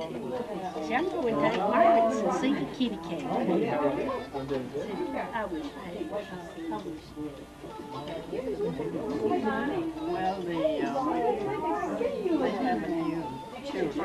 See, I'm going to take Margaret's and see the kitty cat. I wish I wish. Well, they have a few children.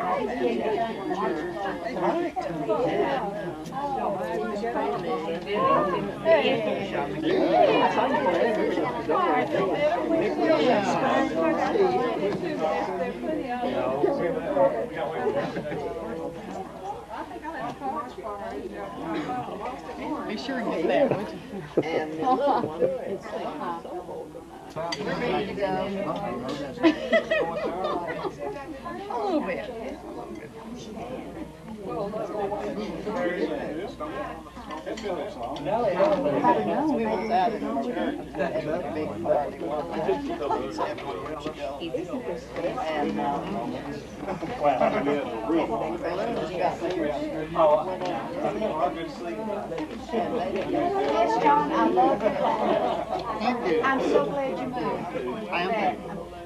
Be sure and get that, would you? And the little one, it's we're ready to go. A little bit. We was out in church at a big party one time, 7 years ago. And Yes, John, I love the class. I'm so glad you moved.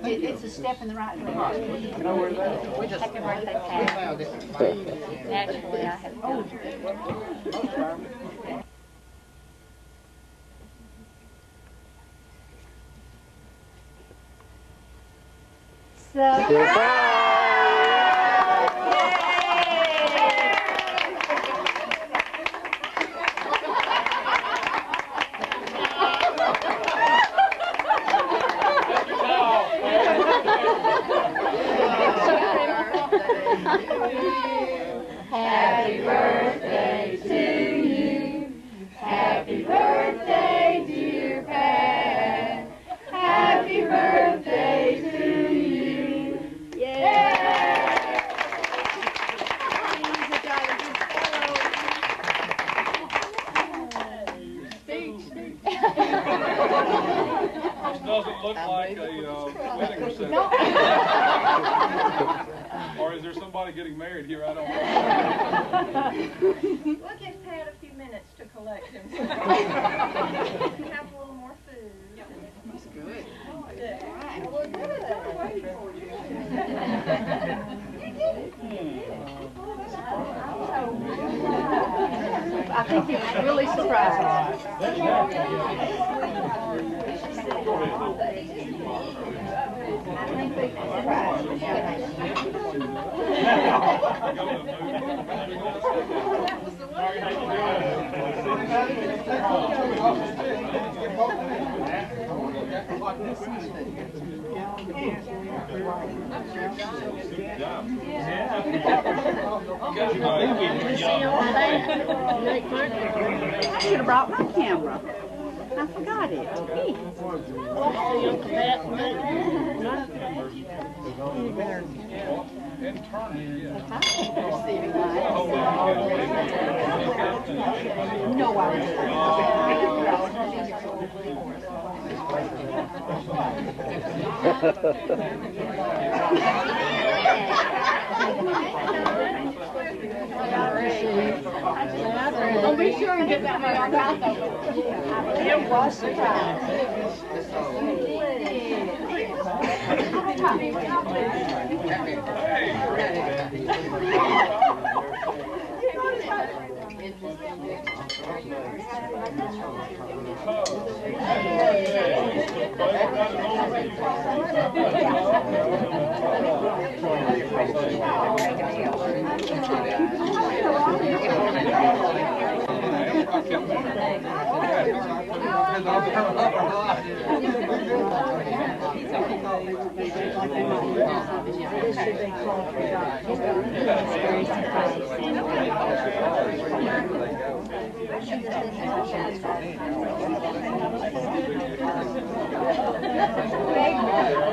It's a step in the right direction. Happy birthday, Pat. Naturally, I have found it. Happy birthday to you. Happy birthday, dear Pat. Happy birthday to you. Yay! This doesn't look like a wedding reception. Or is there somebody getting married here? I don't know. We'll give Pat a few minutes to collect himself. Have a little more food. That's good. Well, good. I think he was really surprised. I should have brought my camera. I forgot it. No, I Well, be sure and get that way our mouth open. It was surprised.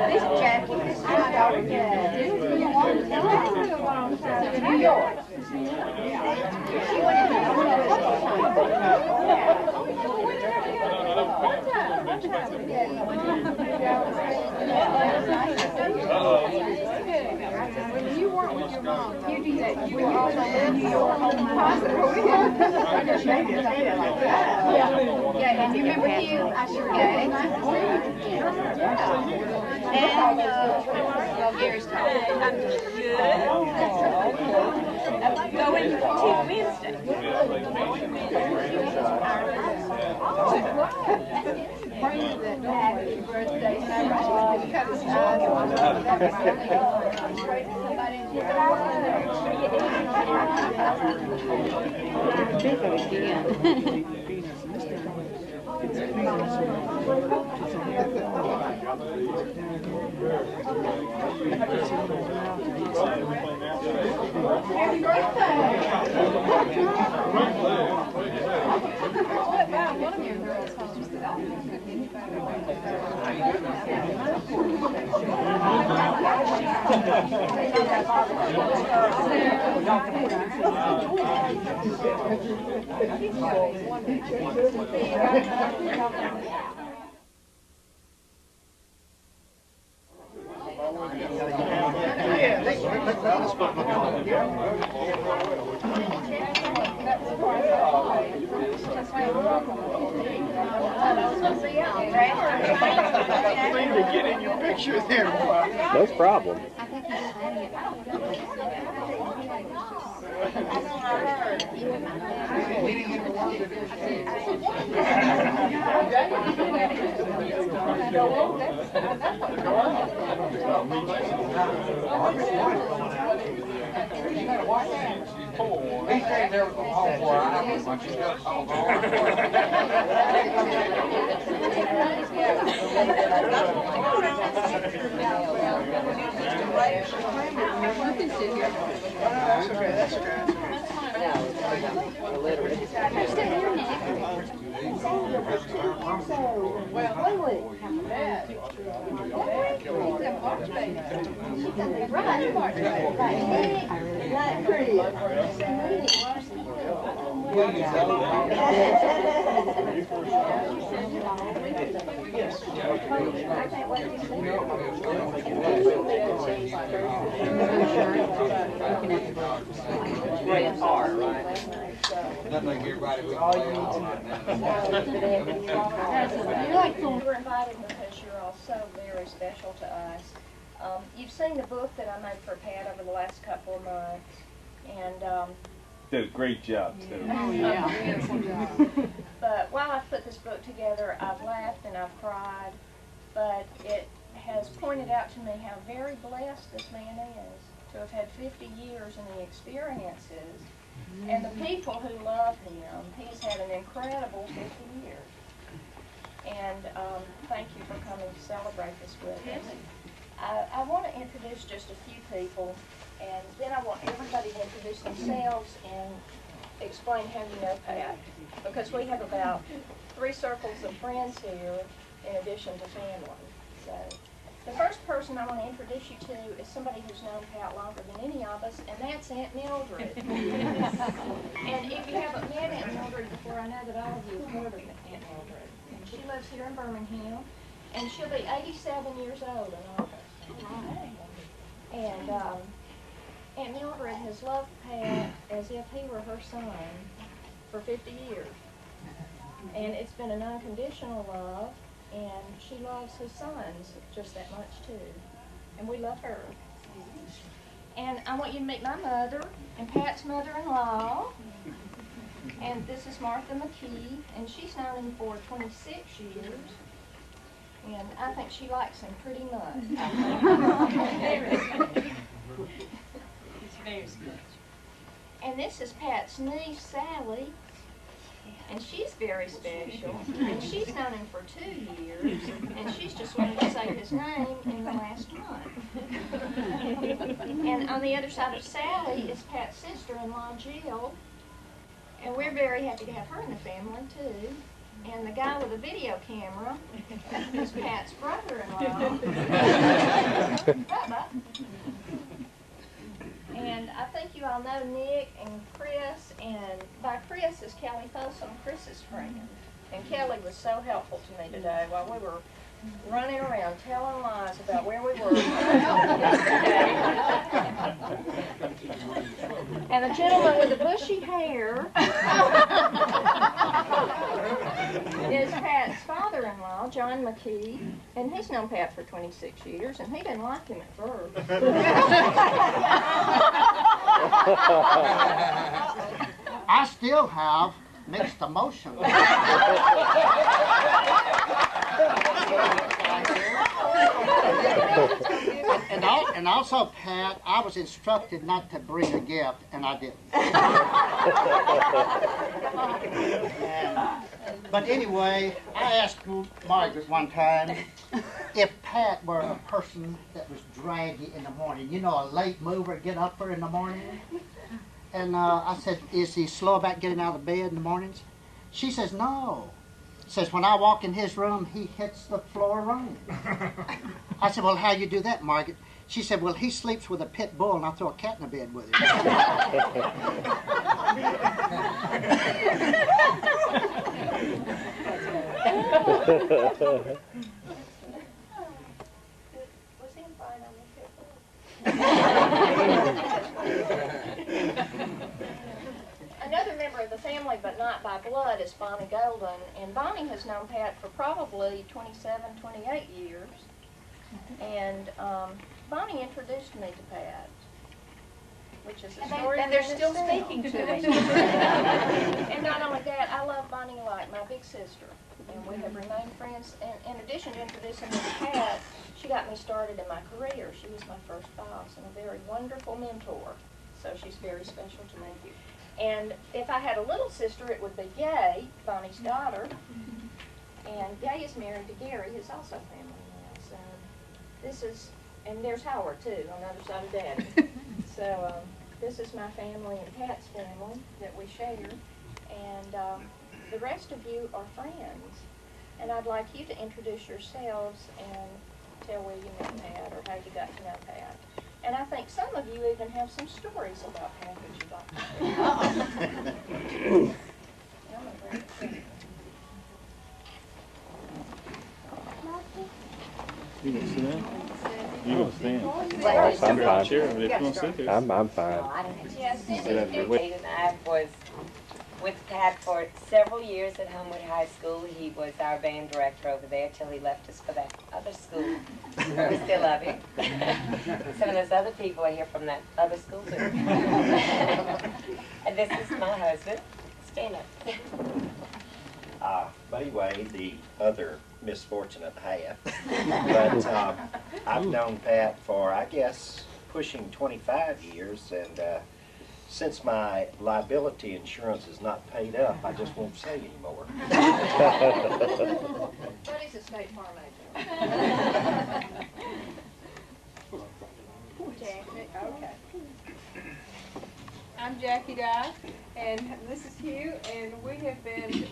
This jacket is my daughter. New York. She went in there. When you weren't with your mom, You do that. You were also in New York on the hospital. Yeah, and you remember Hugh? I sure do. And Gary's talking. Happy birthday, Get in your picture there. No problem. Great car, right? Nothing like everybody with You were invited because you're all so very special to us. You've seen the book that I made for Pat over the last couple of months, and Did a great job too. but while I've put this book together, I've laughed and I've cried, but it has pointed out to me how very blessed this man is to have had 50 years and the experiences and the people who love him. He's had an incredible 50 years. And thank you for coming to celebrate this with us. I want to introduce just a few people, and then I want everybody to introduce themselves and explain how you know Pat, because we have about 3 circles of friends here in addition to family. So the first person I want to introduce you to is somebody who's known Pat longer than any of us, and that's Aunt Mildred. And if you haven't met Aunt Mildred before, I know that all of you have heard of Aunt Mildred. And she lives here in Birmingham, and she'll be 87 years old in August. And Aunt Mildred has loved Pat as if he were her son for 50 years. And it's been an unconditional love, and she loves his sons just that much too. And we love her. And I want you to meet my mother and Pat's mother-in-law. And this is Martha McKee, and she's known him for 26 years. And I think she likes him pretty much. He's very special. And this is Pat's niece, Sally. And she's very special. And she's known him for 2 years. And she's just wanted to say his name in the last month. And on the other side of Sally is Pat's sister-in-law, Jill. And we're very happy to have her in the family, too. And the guy with the video camera is Pat's brother-in-law. Bubba. And I think you all know Nick and Chris, and by Chris is Kelly Folsom, Chris's friend. And Kelly was so helpful to me today while we were running around telling lies about where we were. And the gentleman with the bushy hair is Pat's father-in-law, John McKee, and he's known Pat for 26 years, and he didn't like him at first. I still have mixed emotions. And also, Pat, I was instructed not to bring a gift, and I didn't. But anyway, I asked Margaret one time if Pat were a person that was draggy in the morning. You know, a late mover, get up her in the morning. And I said, is he slow about getting out of bed in the mornings? She says, no. Says, when I walk in his room, he hits the floor running. I said, well, how you do that, Margaret? She said, well, he sleeps with a pit bull, and I throw a cat in the bed with him. Was he fine on the pit bull? Another member of the family, but not by blood, is Bonnie Golden. And Bonnie has known Pat for probably 27, 28 years. And Bonnie introduced me to Pat, which is a story. And they're in still itself. speaking to me. And not only that, I love Bonnie like my big sister. And we have remained friends. And in addition to introducing me to Pat, she got me started in my career. She was my first boss and a very wonderful mentor. So she's very special to me. And if I had a little sister, it would be Gay, Bonnie's daughter. And Gay is married to Gary, who's also family now. So this is, and there's Howard too, on the other side of Daddy. So this is my family and Pat's family that we share. And the rest of you are friends. And I'd like you to introduce yourselves and tell where you met Pat or how you got to know Pat. And I think some of you even have some stories about Pat that you'd like to share. You gonna sit down? You gonna stand? I'm fine. Chair, but if you wanna sit there. I'm fine. Yes, Sit up there. Kate and I was with Pat for several years at Homewood High School. He was our band director over there till he left us for that other school. We still love him. Some of those other people are here from that other school too. And this is my husband. Stand up. Anyway, the other misfortunate half. But I've known Pat for, I guess, pushing 25 years, and since my liability insurance is not paid up, I just won't say anymore. But he's a state farm agent. Jackie, okay. I'm Jackie Dye, and this is Hugh, and we have been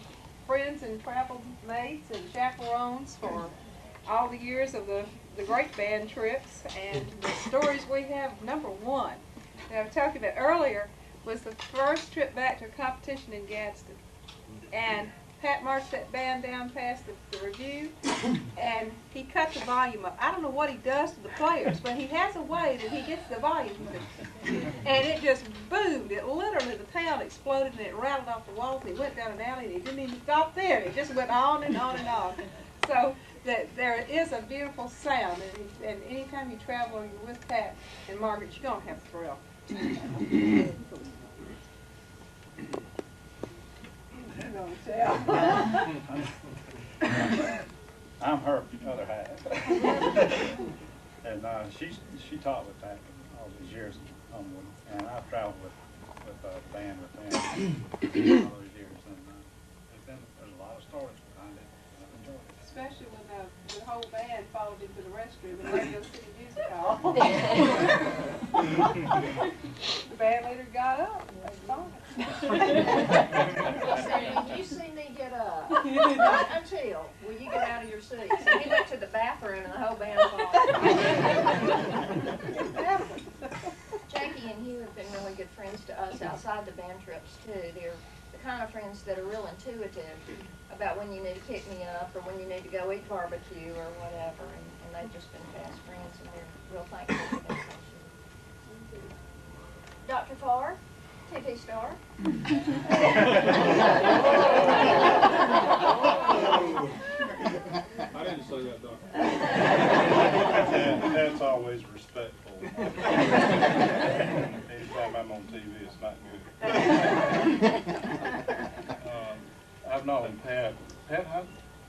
friends and travel mates and chaperones for all the years of the great band trips. And the stories we have, number one, that I told you about earlier, was the first trip back to a competition in Gadsden. And Pat marched that band down past the review, and he cut the volume up. I don't know what he does to the players, but he has a way that he gets the volume up. And it just boomed. It literally, the town exploded, and it rattled off the walls, and he went down an alley, and he didn't even stop there. It just went on and on and on. So that there is a beautiful sound, and anytime you travel or you're with Pat and Margaret, you're going to have a thrill. I'm her other half. And she taught with Pat all these years in Homewood, and I've traveled with a band with them all those years, and there's a lot of stories behind it. I've enjoyed it. Especially when the whole band followed him to the restroom and Radio City Music Hall. The band leader got up and was fine. You see me get up. Not until, will you get out of your seats? And he went to the bathroom and the whole band followed. Jackie and Hugh have been really good friends to us outside the band trips too. They're the kind of friends that are real intuitive about when you need to pick me up or when you need to go eat barbecue or whatever. And they've just been fast friends, and we're real thankful for that friendship. Dr. Farr, TV star. I didn't say that, Doctor. That's always respectful. He's time I'm on TV, it's not good. I've known Pat. Pat,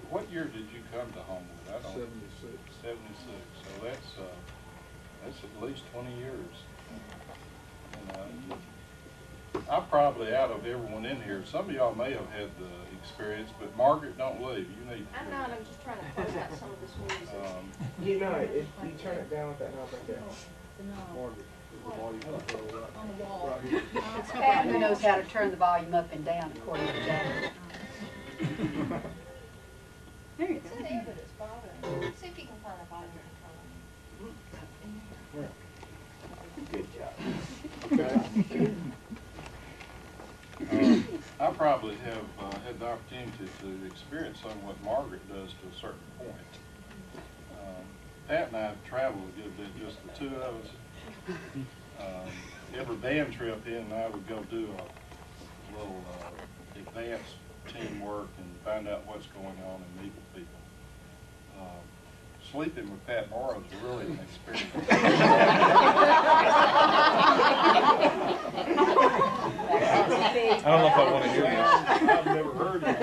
what year did you come to Homewood? I don't. 76. 76. So that's at least 20 years. And, I probably, out of everyone in here, some of y'all may have had the experience, but Margaret, don't leave. You need to. I'm not, I'm just trying to close out some of this music. You know, if you turn it down with that knob right there. Margaret, there's a volume control right On the wall. here. It's Pat who knows how to turn the volume up and down according to Jack. There you It's go. in there, but it's bothering. See if you can find a volume control. Good job. I probably have had the opportunity to experience some of what Margaret does to a certain point. Pat and I have traveled a good bit, just the two of us. Every band trip, he and I would go do a little advanced teamwork and find out what's going on and meet with people. Sleeping with Pat Morrow is really an experience. I don't know if I want to hear this. I've never heard of it.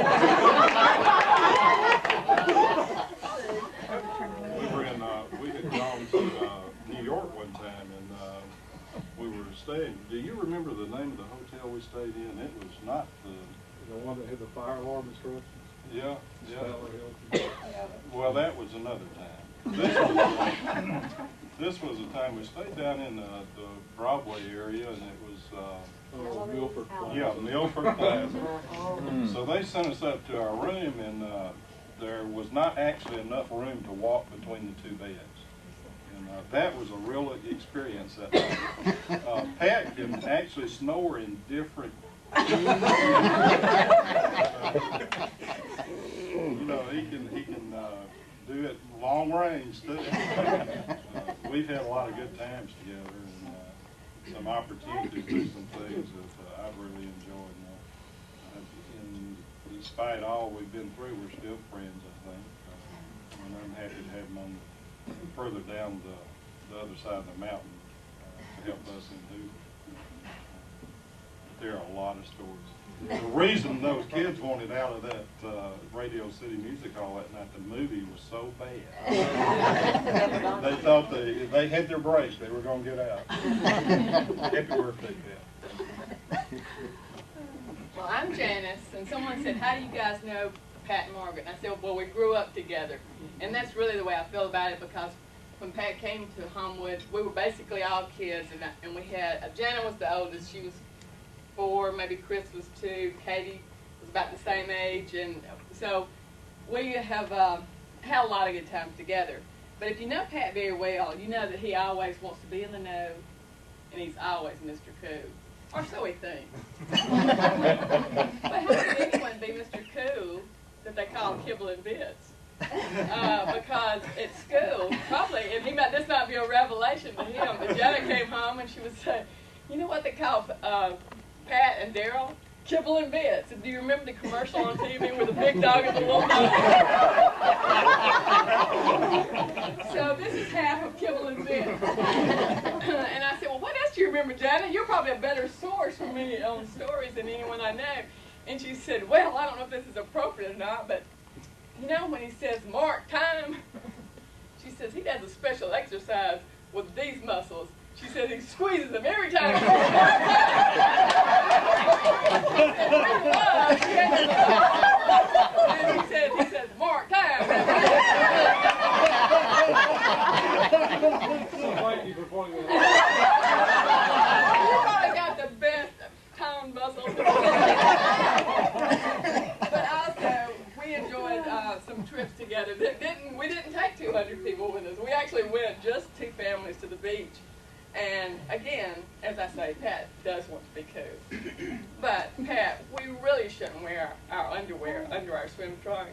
We had gone to New York one time, and we were staying. Do you remember the name of the hotel we stayed in? It was not the one that had the fire alarm instructions. Yeah, yeah. Yeah. Well, that was another time. This was a time we stayed down in the Broadway area, and it was Milford Plaza. Yeah, Milford Plaza. So they sent us up to our room, and there was not actually enough room to walk between the two beds. And that was a real experience that night. Pat can actually snore in different you know, he can do it long range too. We've had a lot of good times together, and some opportunities to do some things that I've really enjoyed. And despite all we've been through, we're still friends, I think. And I'm happy to have him on further down the other side of the mountain to help us in Hoover. There are a lot of stories. The reason those kids wanted out of that Radio City Music Hall that night, the movie was so bad. They thought they had their break. They were going to get out. Happy birthday, Pat. Well, I'm Janice, and someone said, how do you guys know Pat and Margaret? And I said, well, we grew up together. And that's really the way I feel about it, because when Pat came to Homewood, we were basically all kids, and we had, Janet was the oldest. She was 4, maybe Chris was 2, Katie was about the same age, and so we have had a lot of good times together. But if you know Pat very well, you know that he always wants to be in the know, and he's always Mr. Cool, or so he thinks. But how could anyone be Mr. Cool that they call Kibble and Bits? Because at school, probably, and this might be a revelation to him, but Janet came home and she would say, you know what they call Pat and Daryl? Kibble and Bits. And do you remember the commercial on TV with the big dog and the little dog? So this is half of Kibble and Bits. And I said, well, what else do you remember, Janet? You're probably a better source for me on stories than anyone I know. And she said, well, I don't know if this is appropriate or not, but you know when he says mark time, she says he does a special exercise with these muscles. She says he squeezes them every time. And he says, mark time. Thank you for pointing that You probably got the best time muscles. But also, we enjoyed some trips together. We didn't take 200 people with us. We actually went just 2 families to the beach. And again, as I say, Pat does want to be cool. But Pat, we really shouldn't wear our underwear under our swim trunks.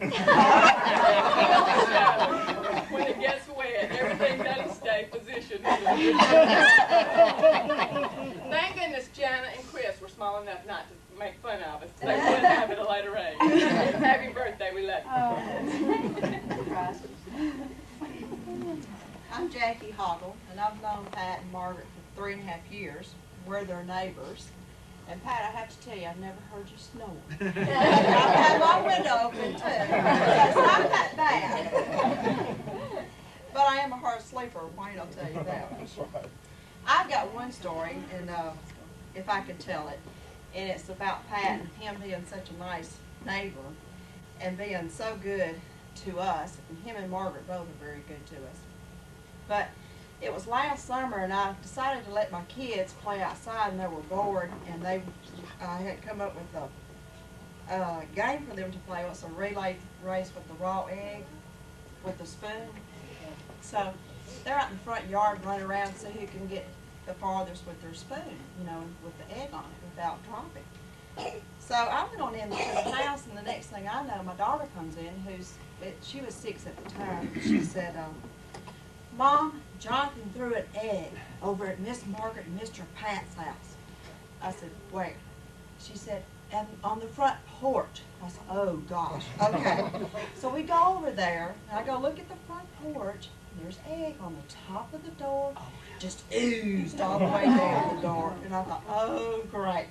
When it gets wet, everything doesn't stay positioned. Thank goodness Janet and Chris were small enough not to make fun of us. They wouldn't have at a later age. Happy birthday, we love you. I'm Jackie Hoggle, and I've known Pat and Margaret for 3.5 years. we're their neighbors. And Pat, I have to tell you, I've never heard you snore. I've had my window open too. So it's not that bad. But I am a hard sleeper, Wayne, I'll tell you that. I've got one story, and if I could tell it, and it's about Pat and him being such a nice neighbor and being so good to us. And him and Margaret both are very good to us. But it was last summer, and I decided to let my kids play outside, and they were bored, and I had come up with a game for them to play. It was a relay race with the raw egg with the spoon. So they're out in the front yard running around to see who can get the farthest with their spoon, you know, with the egg on it without dropping. So I went on into the house, and the next thing I know, my daughter comes in, she was 6 at the time, and she said, Mom, Jonathan threw an egg over at Miss Margaret and Mr. Pat's house. I said, where? She said, and on the front porch. I said, oh gosh, okay. So we go over there, and I go look at the front porch, and there's egg on the top of the door, just oozed all the way down the door. And I thought, oh great.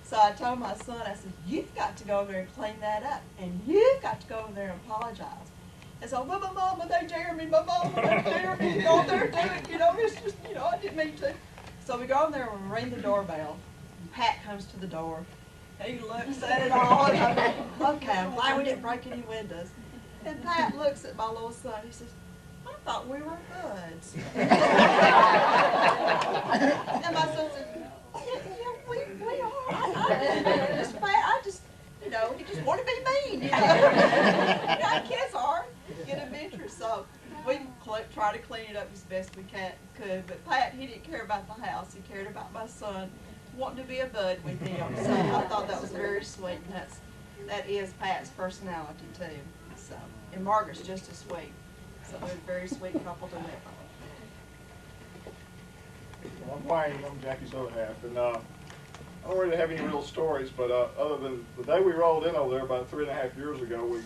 So I told my son, I said, you've got to go over there and clean that up, and you've got to go over there and apologize. And so, well, my mama, they dare me, my mama, they dare me to go over there and do it, you know, it's just, you know, I didn't mean to. So we go over there and ring the doorbell, and Pat comes to the door. He looks at it all, and I'm like, okay, I'm glad we didn't break any windows. And Pat looks at my little son, he says, I thought we were buds. And my son said, yeah, we are. I just, you know, he just wanted to be mean, you know. You know, kids are, get adventurous. So we try to clean it up as best we could. But Pat, he didn't care about the house. He cared about my son wanting to be a bud with him. So I thought that was very sweet, and that is Pat's personality too. So, and Margaret's just as sweet. So we're a very sweet couple to live on. Well, I'm Wayne. I'm Jackie's other half, and I don't really have any real stories, but other than the day we rolled in over there about 3.5 years ago, we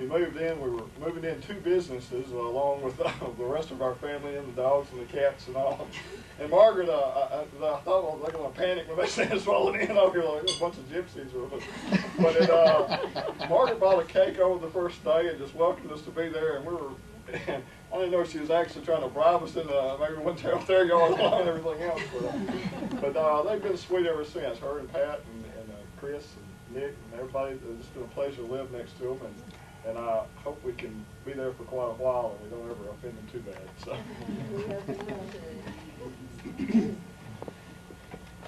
moved in. We were moving in 2 businesses along with the rest of our family and the dogs and the cats and all. And Margaret, I thought they were going to panic when they seen us rolling in over here like a bunch of gypsies with us. But Margaret bought a cake over the first day and just welcomed us to be there, and and I didn't know she was actually trying to bribe us into maybe one of their yard and everything else. But they've been sweet ever since. Her and Pat and Chris and Nick and everybody. It's just been a pleasure to live next to them, and I hope we can be there for quite a while and we don't ever offend them too bad. So.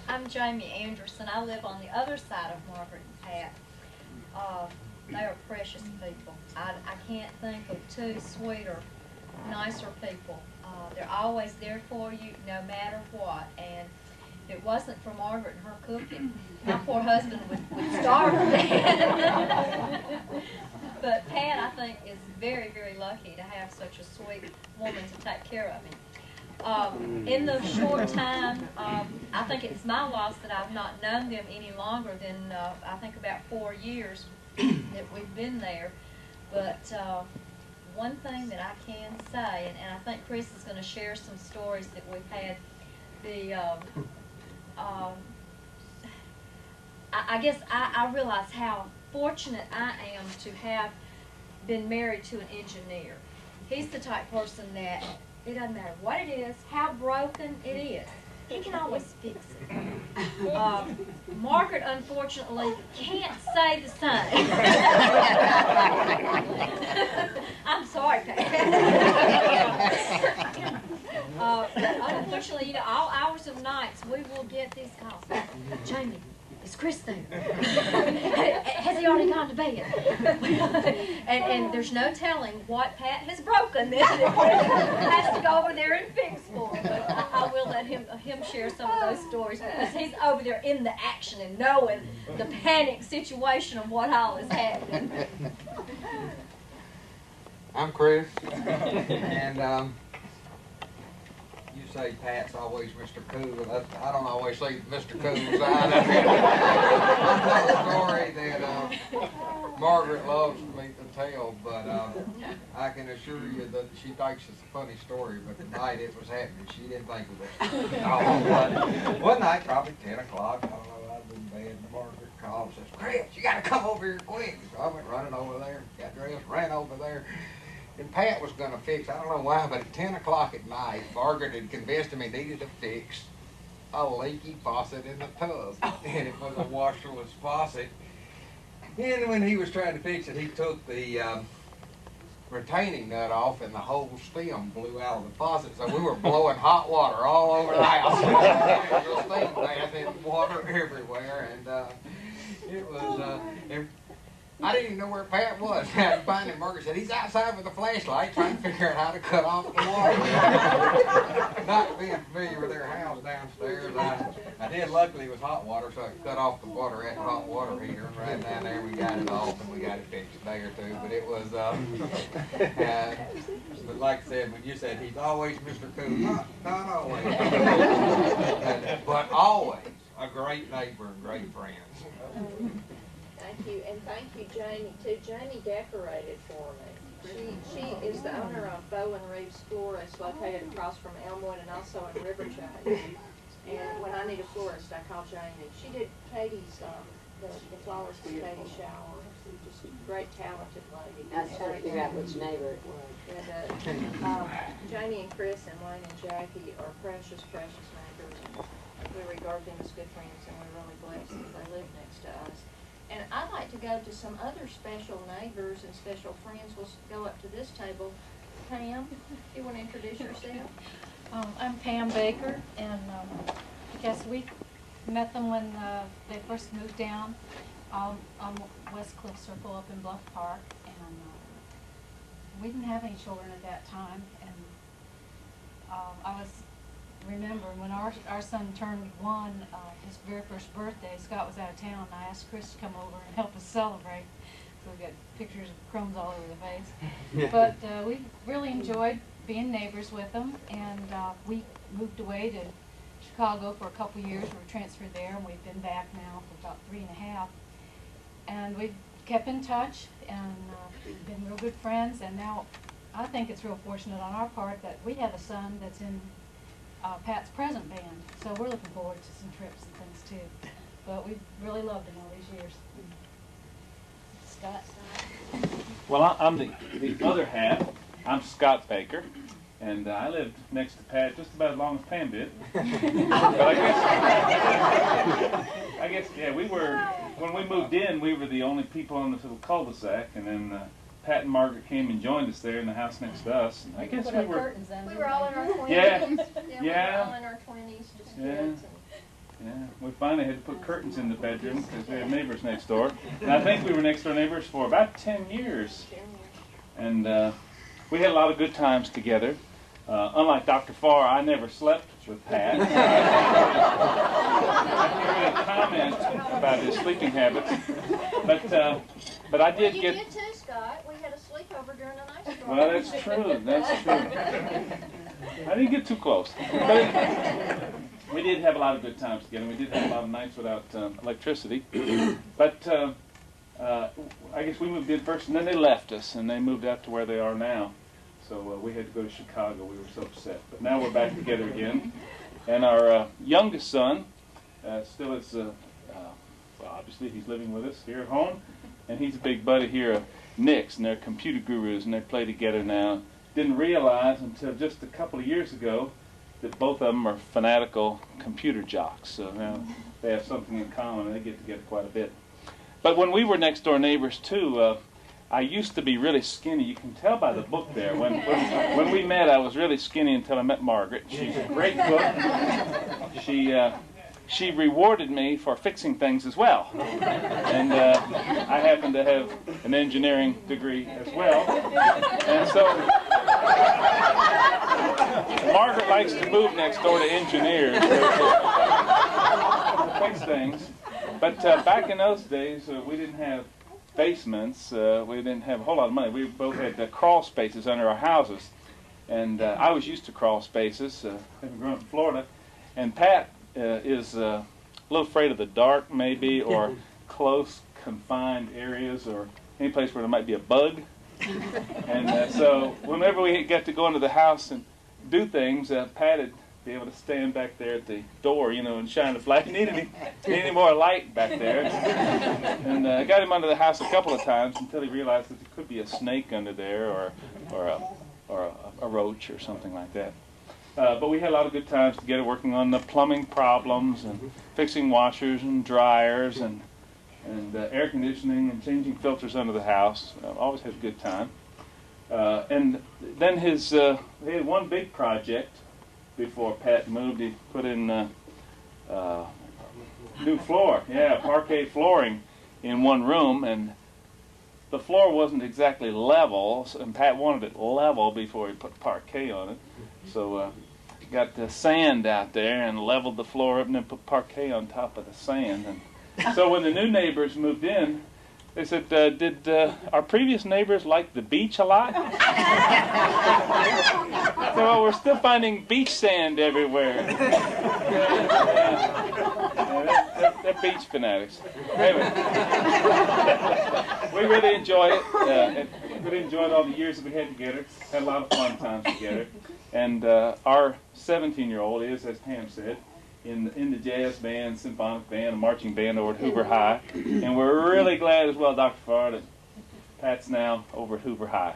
I'm Jamie Anderson. I live on the other side of Margaret and Pat. They are precious people. I can't think of 2 sweeter, nicer people. They're always there for you no matter what. And if it wasn't for Margaret and her cooking, my poor husband would starve to death. But Pat, I think, is very, very lucky to have such a sweet woman to take care of him. In the short time, I think it's my loss that I've not known them any longer than, I think, about 4 years that we've been there. But one thing that I can say, and I think Chris is going to share some stories that we've had, I guess I realize how fortunate I am to have been married to an engineer. He's the type person that it doesn't matter what it is, how broken it is, he can always fix it. Margaret, unfortunately, can't say the same. I'm sorry, Pat. Unfortunately, you know, all hours of nights we will get these calls. Jamie, is Chris there? Has he already gone to bed? and there's no telling what Pat has broken that Chris has to go over there and fix for him. But I will let him share some of those stories because he's over there in the action and knowing the panic situation of what all is happening. I'm Chris, and you say Pat's always Mr. Cool. I don't always see Mr. Cool side of it. I'll tell a story that Margaret loves me to tell, but I can assure you that she thinks it's a funny story, but the night it was happening, she didn't think of it. One night, probably 10 o'clock, I don't know, I was in bed, and Margaret called and says, Chris, you got to come over here quick. So I went running over there, got dressed, ran over there. And Pat was going to fix, I don't know why, but at 10 o'clock at night, Margaret had convinced him he needed to fix a leaky faucet in the tub. And it was a washerless faucet. And when he was trying to fix it, he took the retaining nut off and the whole stem blew out of the faucet. So we were blowing hot water all over the house. It was a steam bath and water everywhere. And it was, I didn't even know where Pat was. And finally Margaret said, he's outside with a flashlight trying to figure out how to cut off the water. Not being familiar with their house downstairs, I did. Luckily it was hot water, so I could cut off the water at the hot water heater. And right down there we got it off and we got it fixed a day or two. But it was, but like I said, when you said he's always Mr. Cool, not always. But always a great neighbor and great friends. Thank you, and thank you, Jamie, too. Jamie decorated for me. She is the owner of Bow and Reeves Florist, located across from Elmwood and also in River Chase. And when I need a florist, I call Jamie. She did Katie's, the flowers for Katie's shower. Just a great, talented lady. I was trying to figure out which neighbor it was. And, Jamie and Chris and Wayne and Jackie are precious, precious neighbors. And we regard them as good friends, and we're really blessed that they live next to us. And I'd like to go to some other special neighbors and special friends. We'll go up to this table. Pam, you want to introduce yourself? I'm Pam Baker, and I guess we met them when they first moved down on West Cliff Circle up in Bluff Park. And we didn't have any children at that time. And I was remembering when our son turned 1, his very first birthday, Scott was out of town, and I asked Chris to come over and help us celebrate. So we got pictures of crumbs all over the face. But we really enjoyed being neighbors with them, and we moved away to Chicago for a couple years. We were transferred there, and we've been back now for about 3.5. And we've kept in touch, and we've been real good friends, and now I think it's real fortunate on our part that we have a son that's in Pat's present band, so we're looking forward to some trips and things too. But we've really loved him all these years. Scott? Well, I'm the other half. I'm Scott Baker, and I lived next to Pat just about as long as Pam did. But I guess, yeah, we were, when we moved in, we were the only people on this little cul-de-sac, and then Pat and Margaret came and joined us there in the house next to us. And I guess we were. We were all in our 20s. Yeah. We were all in our 20s, just kids. Yeah, we finally had to put curtains in the bedroom because we had neighbors next door. And I think we were next door neighbors for about 10 years. And we had a lot of good times together. Unlike Dr. Farr, I never slept with Pat. I can't really comment about his sleeping habits. But I did You get... did too, Scott. We had a sleepover during the night storm. Well, that's true. That's true. I didn't get too close. But we did have a lot of good times together. We did have a lot of nights without electricity. But I guess we moved in first, and then they left us, and they moved out to where they are now. So we had to go to Chicago. We were so upset. But now we're back together again. And our youngest son still is, well, obviously he's living with us here at home. And he's a big buddy here of Nick's, and they're computer gurus, and they play together now. Didn't realize until just a couple of years ago that both of them are fanatical computer jocks. So now they have something in common, and they get together quite a bit. But when we were next door neighbors too, I used to be really skinny. You can tell by the book there. When we met, I was really skinny until I met Margaret. She's a great cook. She rewarded me for fixing things as well. And I happen to have an engineering degree as well. And so Margaret likes to move next door to engineers to fix things. But back in those days, we didn't have basements. We didn't have a whole lot of money. We both had crawl spaces under our houses. And I was used to crawl spaces, having grown up in Florida. And Pat is a little afraid of the dark, maybe, or close, confined areas, or any place where there might be a bug. And so whenever we got to go into the house and do things, Pat would be able to stand back there at the door, you know, and shine the flash. He needed any more light back there. And I got him under the house a couple of times until he realized that there could be a snake under there or a roach or something like that. But we had a lot of good times together working on the plumbing problems and fixing washers and dryers and air conditioning and changing filters under the house. Always had a good time. And then they had one big project before Pat moved. He put in new floor, parquet flooring in one room, and the floor wasn't exactly level, and Pat wanted it level before he put parquet on it. So got the sand out there and leveled the floor up and then put parquet on top of the sand. And so when the new neighbors moved in, they said, did our previous neighbors like the beach a lot? So well, we're still finding beach sand everywhere. They're beach fanatics. Anyway, we really enjoyed it. And really enjoyed all the years that we had together. Had a lot of fun times together. And our 17-year-old is, as Pam said, in the jazz band, symphonic band, marching band over at Hoover High. And we're really glad as well, Dr. Farr, that Pat's now over at Hoover High.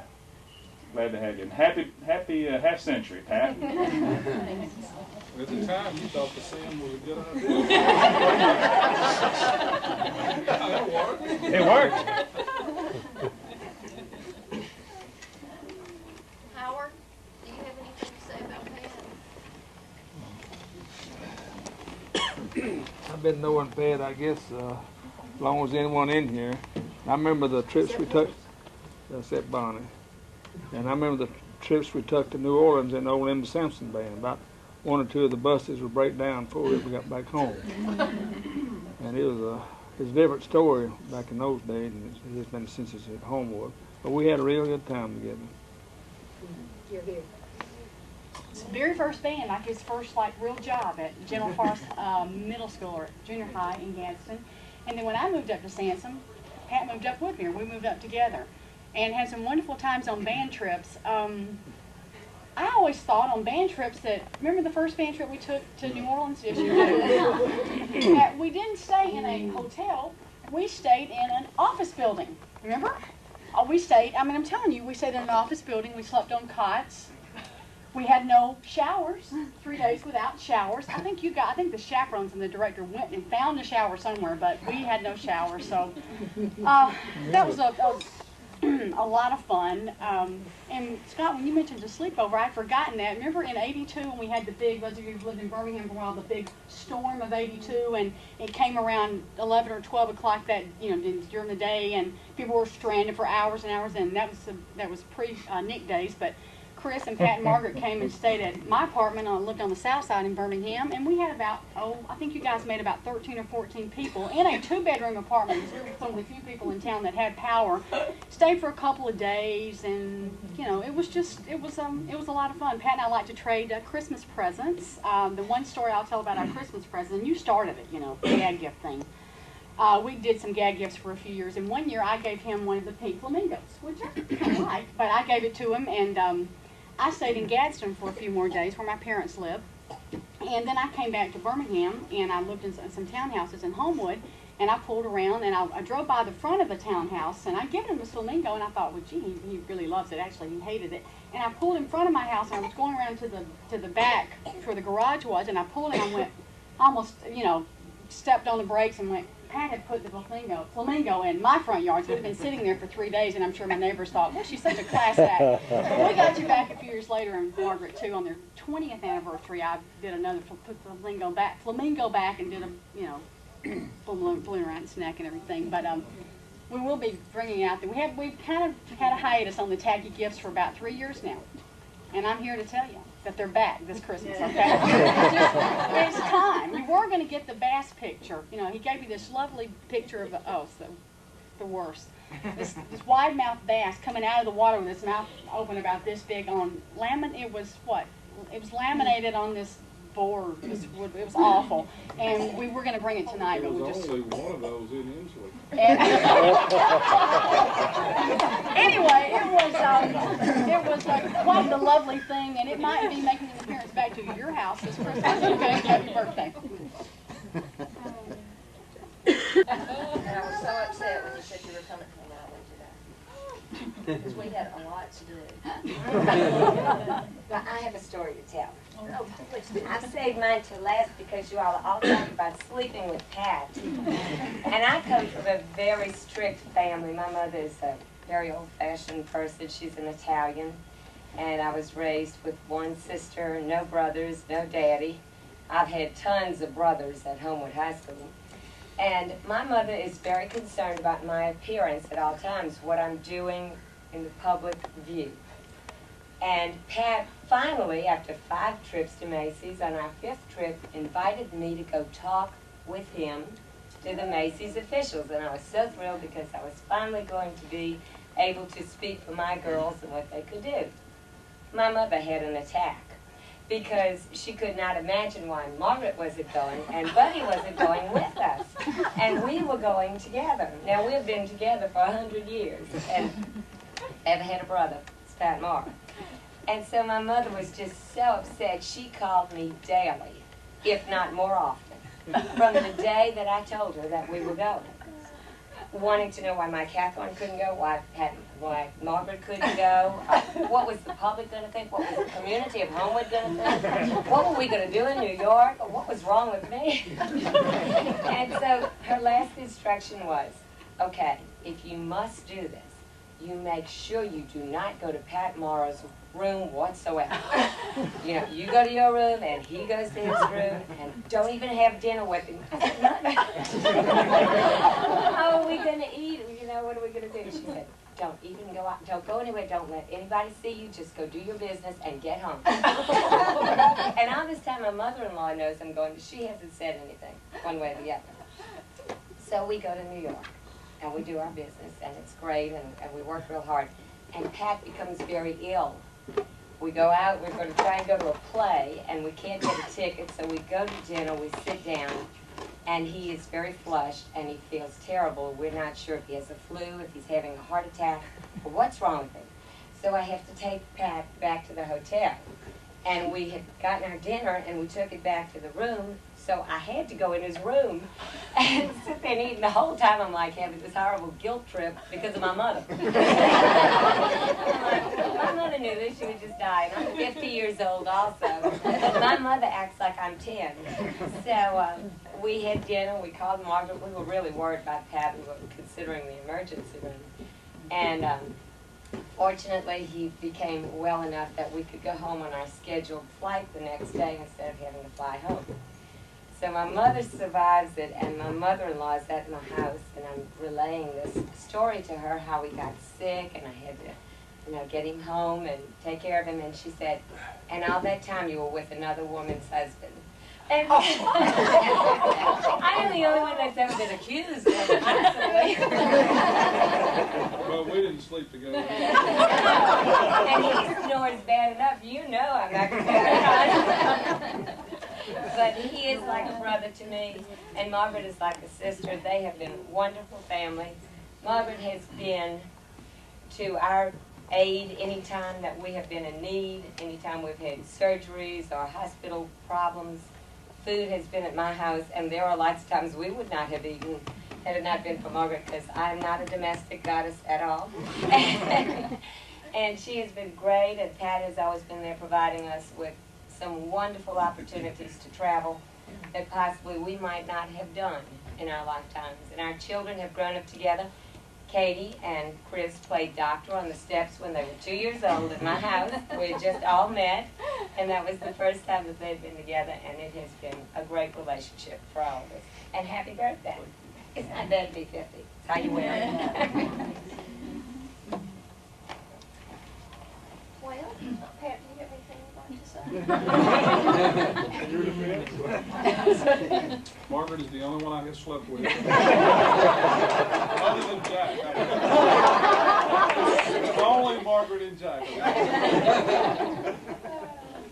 Glad to have you. And happy half century, Pat. At the time, you thought the sand was a good idea. It worked. Howard, do you have anything to say about Pat? I've been knowing Pat, I guess, as long as anyone in here. I remember the trips we took. That's that Bonnie. And I remember the trips we took to New Orleans in the old Emma Sampson band. About one or two of the buses would break down before we ever got back home. And it was a different story back in those days, and it's been since it's at Homewood. But we had a real good time together. You're here. His very first band, like his first real job at General Forest Middle School or junior high in Gadsden. And then when I moved up to Sansom, Pat moved up with me, or we moved up together, and had some wonderful times on band trips. I always thought on band trips that, remember the first band trip we took to New Orleans? Yes, you do. That we didn't stay in a hotel, we stayed in an office building, remember? We stayed, I'm telling you, we stayed in an office building, we slept on cots. We had no showers, 3 days without showers. I think the chaperones and the director went and found a shower somewhere, but we had no shower, so that was a lot of fun. And Scott, when you mentioned the sleepover, I'd forgotten that. Remember in '82 when we had the big, those of you who lived in Birmingham for a while, the big storm of '82, and it came around 11 or 12 o'clock that, during the day, and people were stranded for hours and hours, and that was pre-Nick days, but Chris and Pat and Margaret came and stayed at my apartment. I lived on the south side in Birmingham, and we had about, I think you guys made about 13 or 14 people in a 2-bedroom apartment. We were some of the few people in town that had power. Stayed for a couple of days, and it was a lot of fun. Pat and I like to trade Christmas presents. The one story I'll tell about our Christmas present, and you started it, the gag gift thing. We did some gag gifts for a few years, and one year I gave him one of the pink flamingos, which I kind of liked, but I gave it to him, and I stayed in Gadsden for a few more days where my parents live. And then I came back to Birmingham, and I lived in some townhouses in Homewood, and I pulled around, and I drove by the front of the townhouse, and I'd given him a flamingo, and I thought, well, gee, he really loves it. Actually, he hated it. And I pulled in front of my house, and I was going around to the back where the garage was, and I pulled, and I went, almost, stepped on the brakes and went, Pat had put the flamingo in my front yard. So it had been sitting there for 3 days, and I'm sure my neighbors thought, well, she's such a class act. But we got you back a few years later, and Margaret, too, on their 20th anniversary, I did another, put the flamingo back and did a, balloon around its neck and everything. But we will be bringing out, we've kind of had a hiatus on the tacky gifts for about 3 years now. And I'm here to tell you that they're back this Christmas, okay? It's time. You were going to get the bass picture. He gave me this lovely picture of, it's the worst. This wide-mouthed bass coming out of the water with its mouth open about this big on it was laminated on this board. It was awful. And we were going to bring it tonight, There but we was just... only one of those in Inslee. Anyway, it was quite the lovely thing, and it might be making an appearance back to your house this Christmas. Okay, happy birthday. And I was so upset when you said you were coming home early today. Because we had a lot to do. Well, I have a story to tell. I've saved mine to last because you all talk about sleeping with Pat. And I come from a very strict family. My mother is a very old-fashioned person. She's an Italian. And I was raised with one sister, no brothers, no daddy. I've had tons of brothers at Homewood High School. And my mother is very concerned about my appearance at all times, what I'm doing in the public view. And Pat finally, after 5 trips to Macy's, on our 5th trip, invited me to go talk with him to the Macy's officials. And I was so thrilled because I was finally going to be able to speak for my girls and what they could do. My mother had an attack because she could not imagine why Margaret wasn't going and Buddy wasn't going with us. And we were going together. Now, we've been together for 100 years and never had a brother. It's Pat Morrow. And so my mother was just so upset. She called me daily, if not more often, from the day that I told her that we were going. Wanting to know why my Catherine couldn't go, why Margaret couldn't go, what was the public going to think, what was the community of Homewood going to think, what were we going to do in New York, or what was wrong with me? And so her last instruction was, okay, if you must do this, you make sure you do not go to Pat Morrow's room whatsoever. You know, you go to your room and he goes to his room and don't even have dinner with him. I said, how are we going to eat? You know, what are we going to do? She said, don't even go out, don't go anywhere, don't let anybody see you, just go do your business and get home. And all this time my mother-in-law knows I'm going, she hasn't said anything, one way or the other. So we go to New York and we do our business and it's great and we work real hard. And Pat becomes very ill. We go out, we're going to try and go to a play, and we can't get a ticket, so we go to dinner, we sit down, and he is very flushed, and he feels terrible. We're not sure if he has a flu, if he's having a heart attack, or what's wrong with him. So I have to take Pat back to the hotel. And we had gotten our dinner, and we took it back to the room, so I had to go in his room and sit there and eat. And the whole time I'm like having this horrible guilt trip because of my mother. My mother knew this, she would just die. And I'm 50 years old also. But my mother acts like I'm 10. So we had dinner, we called Margaret. We were really worried about Pat. We were considering the emergency room. And fortunately, he became well enough that we could go home on our scheduled flight the next day instead of having to fly home. So my mother survives it, and my mother-in-law is at my house, and I'm relaying this story to her, how he got sick, and I had to, get him home and take care of him. And she said, and all that time you were with another woman's husband. And I am the only one that's ever been accused of it, honestly. Well, we didn't sleep together. And he snores bad enough, I'm not going to do it. But he is like a brother to me, and Margaret is like a sister. They have been a wonderful family. Margaret has been to our aid anytime that we have been in need, anytime we've had surgeries or hospital problems. Food has been at my house, and there are lots of times we would not have eaten had it not been for Margaret, because I'm not a domestic goddess at all. And she has been great, and Pat has always been there providing us with some wonderful opportunities to travel that possibly we might not have done in our lifetimes. And our children have grown up together. Katie and Chris played doctor on the steps when they were 2 years old at my house. We had just all met, and that was the first time that they'd been together, and it has been a great relationship for all of us. And happy birthday. It's not bad to be 50. It's how you wear it. Well, Pat, do you have anything you'd like to say? Margaret is the only one I have slept with. Other than Jack. It's only Margaret and Jack.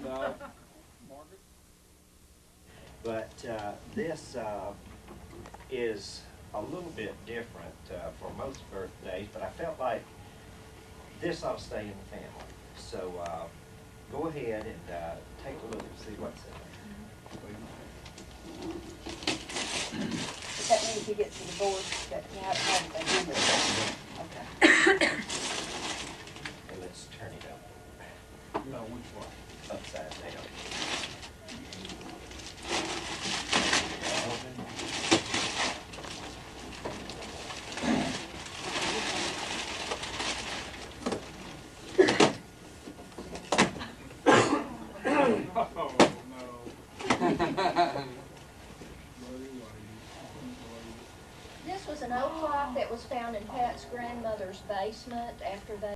No, Margaret? But this is a little bit different for most birthdays, but I felt like this ought to stay in the family. So go ahead and take a look and see what's in there. That means you get to the board that you have to Okay. And let's turn it up. No, which one? Upside down. This was an old clock that was found in Pat's grandmother's basement after they